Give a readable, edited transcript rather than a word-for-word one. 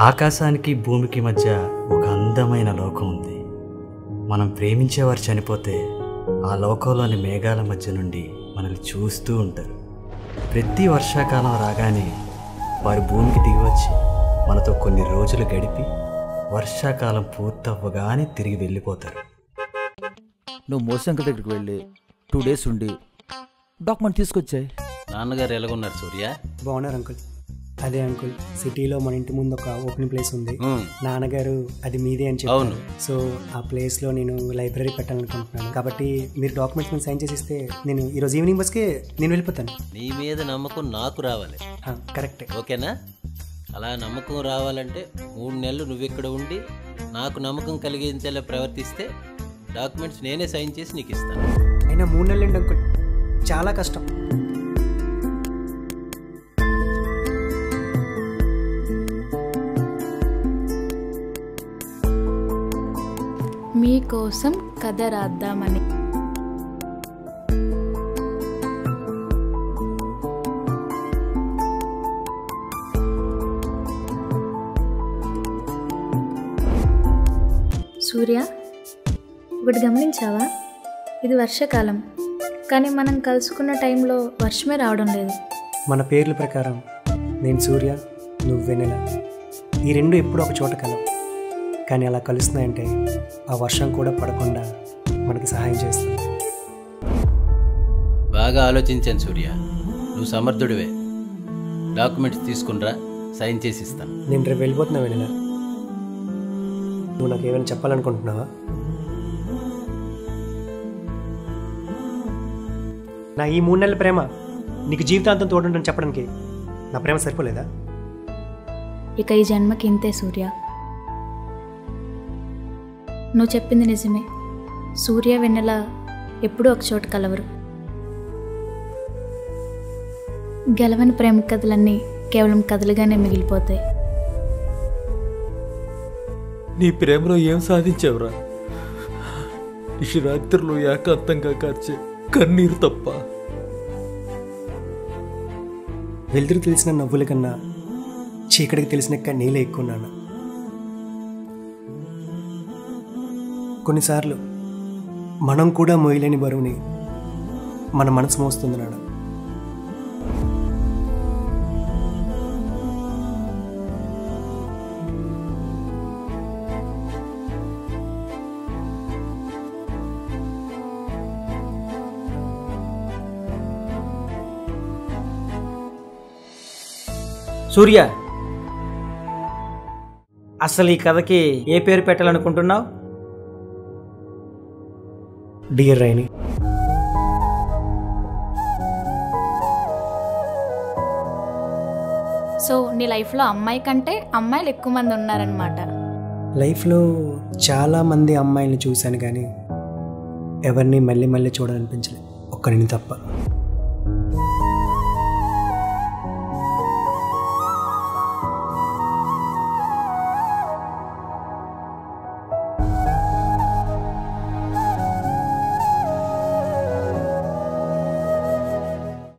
ఆకాశానికి భూమికి మధ్య ఒక అందమైన లోకం ఉంది. మనం ప్రేమించేవారు చనిపోతే ఆ లోకంలోని మేఘాల మధ్య నుండి మనల్ని చూస్తూ ఉంటారు. ప్రతి వర్షాకాలం రాగానే వారు భూమికి దిగివచ్చి మనతో కొన్ని రోజులు గడిపి వర్షాకాలం పూర్తవ్వగానే తిరిగి వెళ్ళిపోతారు. నువ్వు మోసంక దగ్గరికి వెళ్ళి 2 days ఉండి డాక్యుమెంట్ తీసుకొచ్చాయి. నాన్నగారు ఎలాగున్నారు సూర్య? బాగున్నారు అంకుల్. అదే అంకుల్, సిటీలో మన ఇంటి ముందు ఒక ఓపెన్ ప్లేస్ ఉంది. నాన్నగారు అది మీదే అని చెప్పారు. సో ఆ ప్లేస్ లో నేను లైబ్రరీ పెట్టాలనుకుంటున్నాను. కాబట్టి మీరు డాక్యుమెంట్స్ మీద సైన్ చేసి ఇస్తే నేను ఈరోజు ఈవినింగ్ బస్కే నేను వెళ్ళిపోతాను. నీ మీద నమ్మకం నాకు రావాలి. కరెక్ట్, ఓకేనా? అలా నమ్మకం రావాలంటే 3 నెలలు నువ్వు ఇక్కడ ఉండి నాకు నమ్మకం కలిగించేలా ప్రవర్తిస్తే డాక్యుమెంట్స్ నేనే సైన్ చేసి నీకు ఇస్తాను. అయినా 3 నెలలు అండి అంకుల్, చాలా కష్టం. మీకోసం కథ రాద్దామని. సూర్య, ఒకటి గమనించావా? ఇది వర్షాకాలం, కానీ మనం కలుసుకున్న టైంలో వర్షమే రావడం లేదు. మన పేర్ల ప్రకారం నేను సూర్య, నువ్వు వెన్నెల, ఈ రెండు ఎప్పుడూ ఒక చోట కలవు. కానీ అలా కలుస్తున్నాయంటే ఆ వర్షం కూడా పడకుండా మనకి సహాయం చేస్తుంది. బాగా ఆలోచించాను సూర్య, నువ్వు సమర్థుడివే. డాక్యుమెంట్స్ తీసుకునిరా, సైన్ చేసి ఇస్తాను. నేను రేపు వెళ్ళిపోతున్నా వెన్నెల. నువ్వు నాకు ఏమైనా చెప్పాలనుకుంటున్నావా? నా ఈ 3 నెలల ప్రేమ నీకు జీవితాంతం తోడుంటని చెప్పడానికి నా ప్రేమ సరిపోలేదా? ఇక ఈ జన్మకి ఇంతే సూర్య. నువ్వు చెప్పింది నిజమే. సూర్య వెన్నెల ఎప్పుడూ ఒక చోట కలవరు. గెలవని ప్రేమ కథలన్నీ కేవలం కథలుగానే మిగిలిపోతాయి. నీ ప్రేమలో ఏం సాధించావురా? ఈ రాత్రులు ఏకాంతంగా కార్చే కన్నీరు తప్ప. వెలుతురు తెలిసిన నవ్వుల కన్నా చీకటికి తెలిసిన కన్నీళ్ళే ఎక్కువ నాన్న. కొన్నిసార్లు మనం కూడా మోయలేని బరువుని మన మనసు మోస్తుంది నాన్న. సూర్య, అసలు ఈ కథకి ఏ పేరు పెట్టాలనుకుంటున్నావు? Dear rainy. సో నీ లైఫ్లో అమ్మాయి కంటే అమ్మాయిలు ఎక్కువ మంది ఉన్నారనమాట. లైఫ్లో చాలామంది అమ్మాయిలను చూశాను కానీ ఎవరిని మళ్ళీ మళ్ళీ చూడాలనిపించలేదు, ఒక్కరిని తప్ప.